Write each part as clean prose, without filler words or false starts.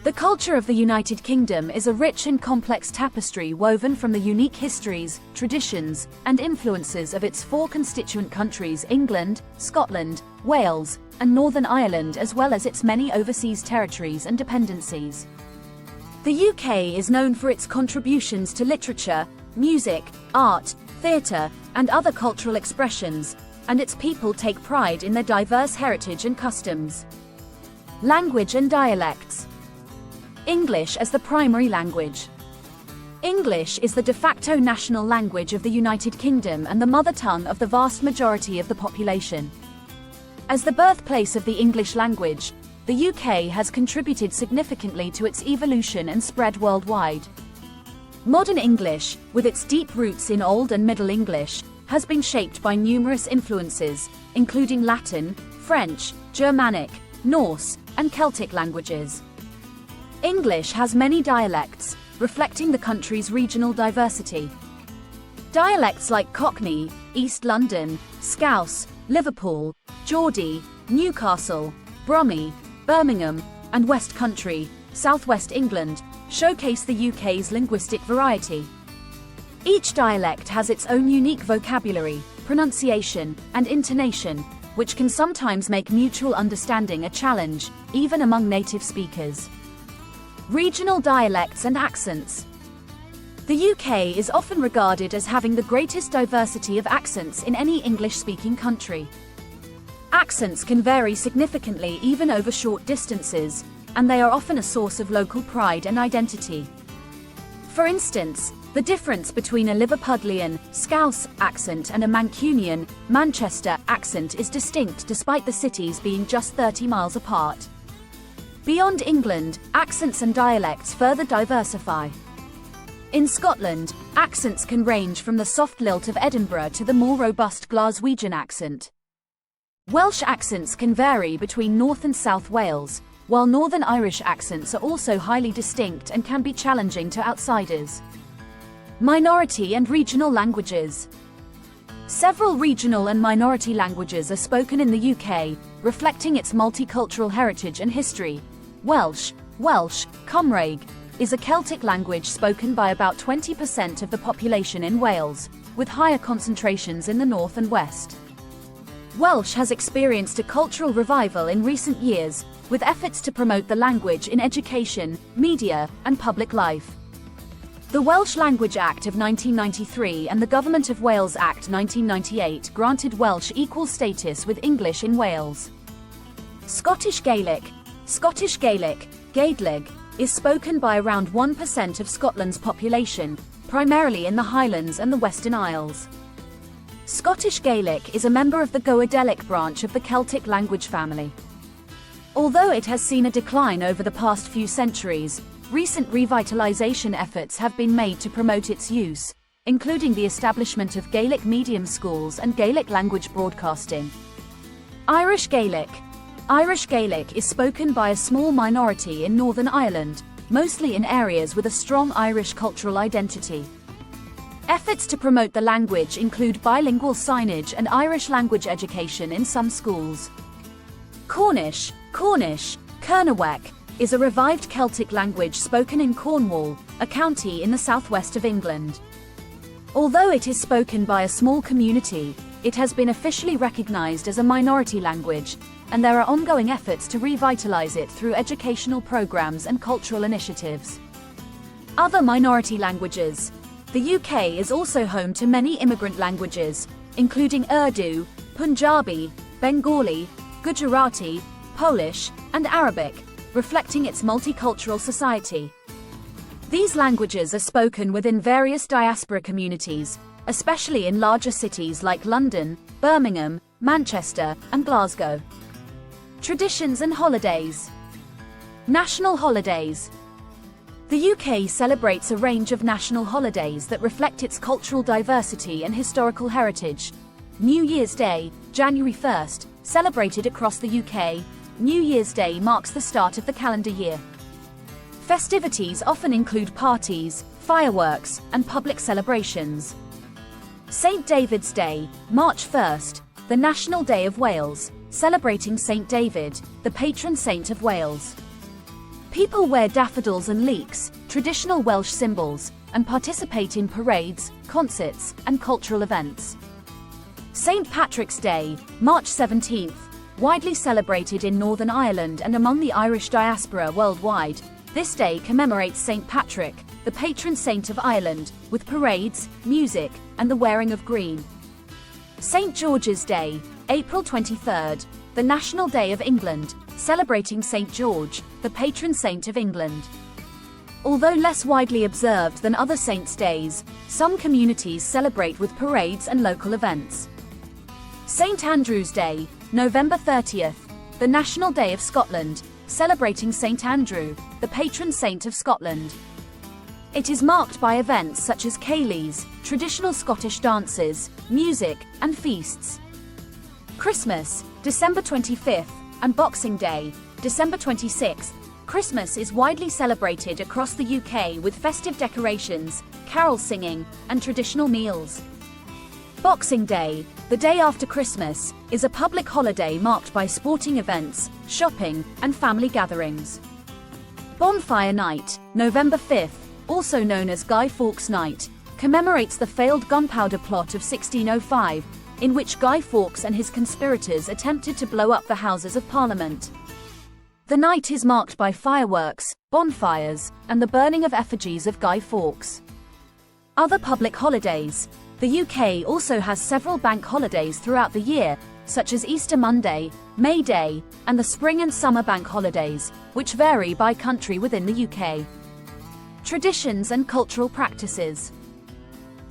The culture of the United Kingdom is a rich and complex tapestry woven from the unique histories, traditions, and influences of its four constituent countries: England, Scotland, Wales, and Northern Ireland, as well as its many overseas territories and dependencies. The UK is known for its contributions to literature, music, art, theatre, and other cultural expressions, and its people take pride in their diverse heritage and customs. Language and dialects. English as the primary language. English is the de facto national language of the United Kingdom and the mother tongue of the vast majority of the population. As the birthplace of the English language, the UK has contributed significantly to its evolution and spread worldwide. Modern English, with its deep roots in Old and Middle English, has been shaped by numerous influences, including Latin, French, Germanic, Norse, and Celtic languages. English has many dialects, reflecting the country's regional diversity. Dialects like Cockney, East London, Scouse, Liverpool, Geordie, Newcastle, Brummie, Birmingham, and West Country, Southwest England, showcase the UK's linguistic variety. Each dialect has its own unique vocabulary, pronunciation, and intonation, which can sometimes make mutual understanding a challenge, even among native speakers. Regional dialects and accents. The UK is often regarded as having the greatest diversity of accents in any English-speaking country. Accents can vary significantly even over short distances, and they are often a source of local pride and identity. For instance, the difference between a Liverpudlian, Scouse accent and a Mancunian, Manchester accent is distinct despite the cities being just 30 miles apart. Beyond England, accents and dialects further diversify. In Scotland, accents can range from the soft lilt of Edinburgh to the more robust Glaswegian accent. Welsh accents can vary between North and South Wales, while Northern Irish accents are also highly distinct and can be challenging to outsiders. Minority and regional languages. Several regional and minority languages are spoken in the UK, reflecting its multicultural heritage and history. Welsh Cymraeg, is a Celtic language spoken by about 20% of the population in Wales, with higher concentrations in the north and west. Welsh has experienced a cultural revival in recent years, with efforts to promote the language in education, media, and public life. The Welsh Language Act of 1993 and the Government of Wales Act 1998 granted Welsh equal status with English in Wales. Scottish Gaelic, Gaedhlig, is spoken by around 1% of Scotland's population, primarily in the Highlands and the Western Isles. Scottish Gaelic is a member of the Goidelic branch of the Celtic language family. Although it has seen a decline over the past few centuries, recent revitalization efforts have been made to promote its use, including the establishment of Gaelic medium schools and Gaelic language broadcasting. Irish Gaelic is spoken by a small minority in Northern Ireland, mostly in areas with a strong Irish cultural identity. Efforts to promote the language include bilingual signage and Irish language education in some schools. Cornish, Cernywec, is a revived Celtic language spoken in Cornwall, a county in the southwest of England. Although it is spoken by a small community, it has been officially recognized as a minority language, and there are ongoing efforts to revitalize it through educational programs and cultural initiatives. Other minority languages. The UK is also home to many immigrant languages, including Urdu, Punjabi, Bengali, Gujarati, Polish, and Arabic, reflecting its multicultural society. These languages are spoken within various diaspora communities, especially in larger cities like London, Birmingham, Manchester, and Glasgow. Traditions and holidays. National holidays. The UK celebrates a range of national holidays that reflect its cultural diversity and historical heritage. New Year's Day, January 1st, celebrated across the UK. New Year's Day marks the start of the calendar year. Festivities often include parties, fireworks, and public celebrations. St. David's Day, March 1st, the National Day of Wales, celebrating St. David, the patron saint of Wales. People wear daffodils and leeks, traditional Welsh symbols, and participate in parades, concerts, and cultural events. St. Patrick's Day, March 17th, widely celebrated in Northern Ireland and among the Irish diaspora worldwide. This day commemorates St. Patrick, the patron saint of Ireland, with parades, music, and the wearing of green. St. George's Day, April 23rd, the National Day of England, celebrating St. George, the patron saint of England. Although less widely observed than other saints' days, some communities celebrate with parades and local events. St. Andrew's Day, November 30th, the National Day of Scotland, celebrating St. Andrew, the patron saint of Scotland. It is marked by events such as ceilidhs, traditional Scottish dances, music, and feasts. Christmas, December 25th, and Boxing Day, December 26th. Christmas is widely celebrated across the UK with festive decorations, carol singing, and traditional meals. Boxing Day, the day after Christmas, is a public holiday marked by sporting events, shopping, and family gatherings. Bonfire Night, November 5th, also known as Guy Fawkes Night, commemorates the failed gunpowder plot of 1605, in which Guy Fawkes and his conspirators attempted to blow up the Houses of Parliament. The night is marked by fireworks, bonfires, and the burning of effigies of Guy Fawkes. Other public holidays. The UK also has several bank holidays throughout the year, such as Easter Monday, May Day, and the spring and summer bank holidays, which vary by country within the UK. Traditions and cultural practices.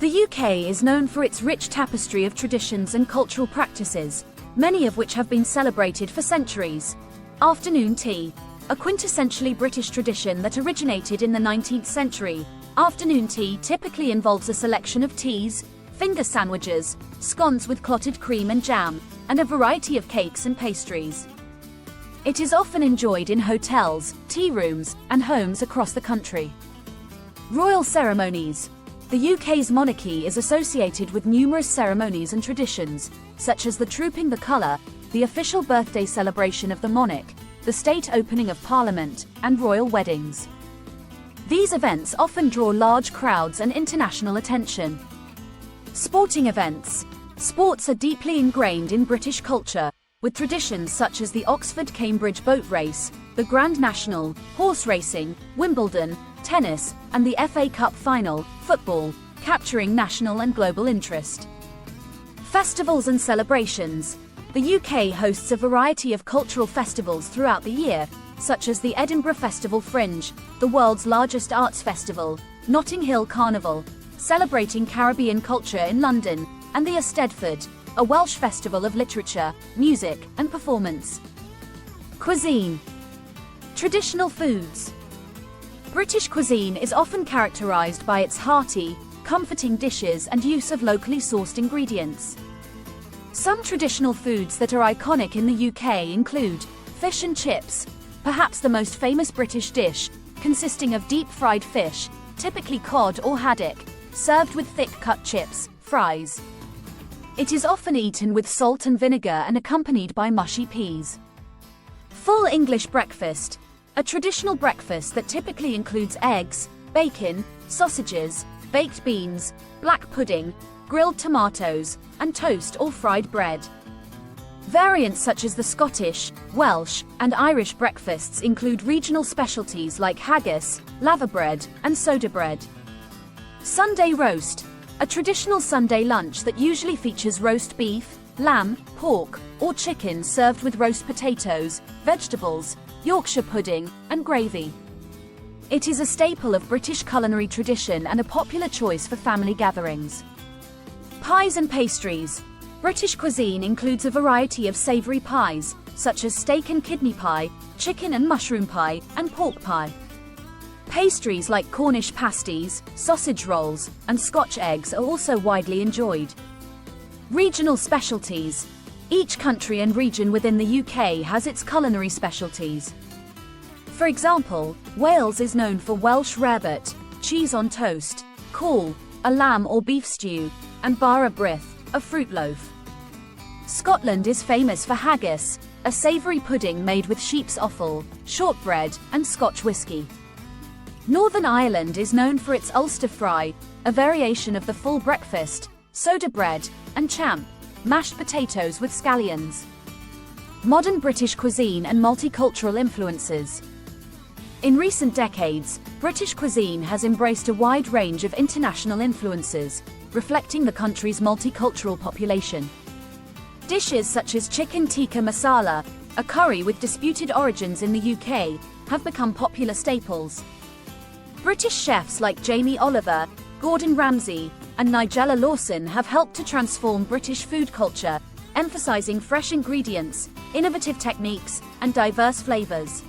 The UK is known for its rich tapestry of traditions and cultural practices, many of which have been celebrated for centuries. Afternoon tea, a quintessentially British tradition that originated in the 19th century. Afternoon tea typically involves a selection of teas, finger sandwiches, scones with clotted cream and jam, and a variety of cakes and pastries. It is often enjoyed in hotels, tea rooms, and homes across the country. Royal ceremonies. The UK's monarchy is associated with numerous ceremonies and traditions, such as the Trooping the Colour, the official birthday celebration of the monarch, the state opening of Parliament, and royal weddings. These events often draw large crowds and international attention. Sporting events. Sports are deeply ingrained in British culture, with traditions such as the Oxford-Cambridge boat race, the Grand National, horse racing, Wimbledon, tennis, and the FA Cup final, football, capturing national and global interest. Festivals and celebrations. The UK hosts a variety of cultural festivals throughout the year, such as the Edinburgh Festival Fringe, the world's largest arts festival, Notting Hill Carnival, celebrating Caribbean culture in London, and the Eisteddfod, a Welsh festival of literature, music, and performance. Cuisine. Traditional foods. British cuisine is often characterised by its hearty, comforting dishes and use of locally sourced ingredients. Some traditional foods that are iconic in the UK include fish and chips, perhaps the most famous British dish, consisting of deep-fried fish, typically cod or haddock, served with thick-cut chips, fries. It is often eaten with salt and vinegar and accompanied by mushy peas. Full English breakfast. A traditional breakfast that typically includes eggs, bacon, sausages, baked beans, black pudding, grilled tomatoes, and toast or fried bread. Variants such as the Scottish, Welsh, and Irish breakfasts include regional specialties like haggis, laverbread, and soda bread. Sunday roast. A traditional Sunday lunch that usually features roast beef, lamb, pork, or chicken served with roast potatoes, vegetables, Yorkshire pudding, and gravy. It is a staple of British culinary tradition and a popular choice for family gatherings. Pies and pastries. British cuisine includes a variety of savoury pies, such as steak and kidney pie, chicken and mushroom pie, and pork pie. Pastries like Cornish pasties, sausage rolls, and Scotch eggs are also widely enjoyed. Regional specialties. Each country and region within the UK has its culinary specialties. For example, Wales is known for Welsh rarebit, cheese on toast, cawl, a lamb or beef stew, and bara brith, a fruit loaf. Scotland is famous for haggis, a savoury pudding made with sheep's offal, shortbread, and Scotch whisky. Northern Ireland is known for its Ulster fry, a variation of the full breakfast, soda bread, and champ, mashed potatoes with scallions. Modern British cuisine and multicultural influences. In recent decades, British cuisine has embraced a wide range of international influences, reflecting the country's multicultural population. Dishes such as chicken tikka masala, a curry with disputed origins in the UK, have become popular staples. British chefs like Jamie Oliver, Gordon Ramsay, and Nigella Lawson have helped to transform British food culture, emphasizing fresh ingredients, innovative techniques, and diverse flavors.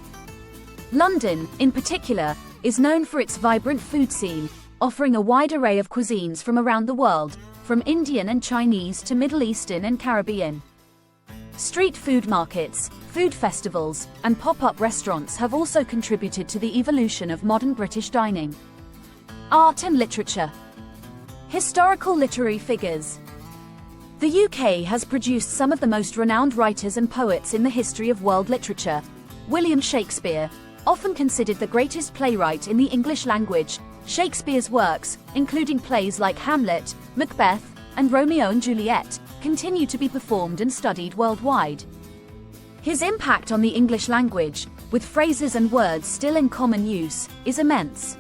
London, in particular, is known for its vibrant food scene, offering a wide array of cuisines from around the world, from Indian and Chinese to Middle Eastern and Caribbean. Street food markets, food festivals, and pop-up restaurants have also contributed to the evolution of modern British dining. Art and literature. Historical literary figures. The UK has produced some of the most renowned writers and poets in the history of world literature. William Shakespeare, often considered the greatest playwright in the English language, Shakespeare's works, including plays like Hamlet, Macbeth, and Romeo and Juliet, continue to be performed and studied worldwide. His impact on the English language, with phrases and words still in common use, is immense.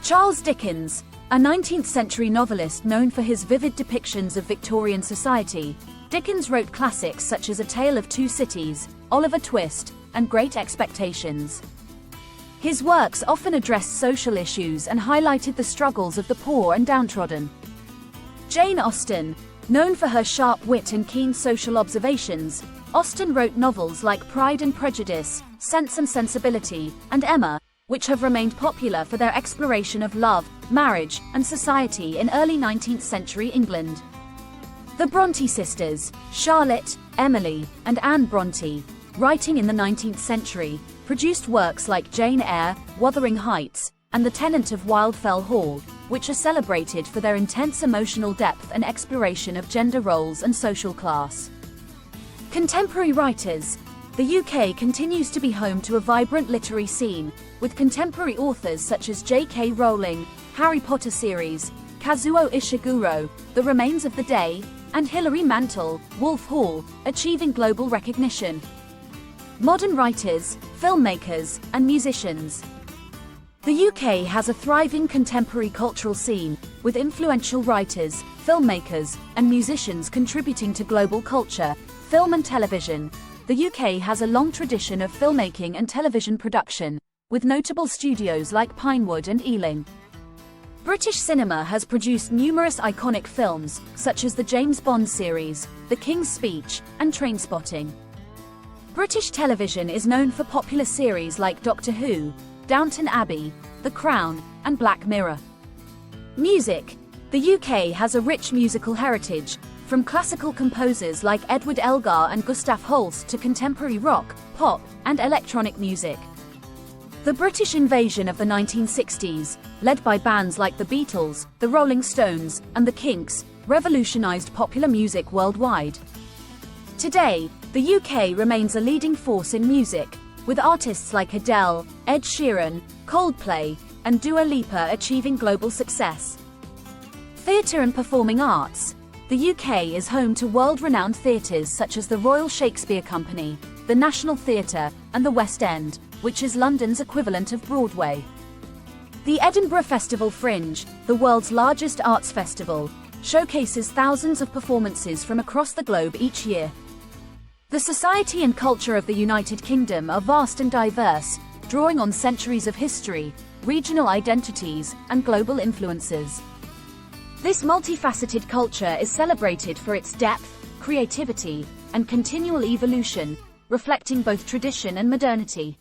Charles Dickens, a 19th-century novelist known for his vivid depictions of Victorian society, Dickens wrote classics such as A Tale of Two Cities, Oliver Twist, and Great Expectations. His works often addressed social issues and highlighted the struggles of the poor and downtrodden. Jane Austen, known for her sharp wit and keen social observations, Austen wrote novels like Pride and Prejudice, Sense and Sensibility, and Emma, which have remained popular for their exploration of love, marriage, and society in early 19th century England. The Bronte sisters, Charlotte, Emily, and Anne Bronte, writing in the 19th century, produced works like Jane Eyre, Wuthering Heights, and The Tenant of Wildfell Hall, which are celebrated for their intense emotional depth and exploration of gender roles and social class. Contemporary writers. The UK continues to be home to a vibrant literary scene, with contemporary authors such as J.K. Rowling, Harry Potter series, Kazuo Ishiguro, The Remains of the Day, and Hilary Mantel, Wolf Hall, achieving global recognition. Modern writers, filmmakers, and musicians. The UK has a thriving contemporary cultural scene, with influential writers, filmmakers, and musicians contributing to global culture, film and television. The UK has a long tradition of filmmaking and television production, with notable studios like Pinewood and Ealing. British cinema has produced numerous iconic films, such as the James Bond series, The King's Speech, and Trainspotting. British television is known for popular series like Doctor Who, Downton Abbey, The Crown, and Black Mirror. Music. The UK has a rich musical heritage, from classical composers like Edward Elgar and Gustav Holst to contemporary rock, pop, and electronic music. The British invasion of the 1960s, led by bands like the Beatles, the Rolling Stones, and the Kinks, revolutionized popular music worldwide. Today, the UK remains a leading force in music, with artists like Adele, Ed Sheeran, Coldplay, and Dua Lipa achieving global success. Theatre and performing arts. The UK is home to world-renowned theatres such as the Royal Shakespeare Company, the National Theatre, and the West End, which is London's equivalent of Broadway. The Edinburgh Festival Fringe, the world's largest arts festival, showcases thousands of performances from across the globe each year. The society and culture of the United Kingdom are vast and diverse, drawing on centuries of history, regional identities, and global influences. This multifaceted culture is celebrated for its depth, creativity, and continual evolution, reflecting both tradition and modernity.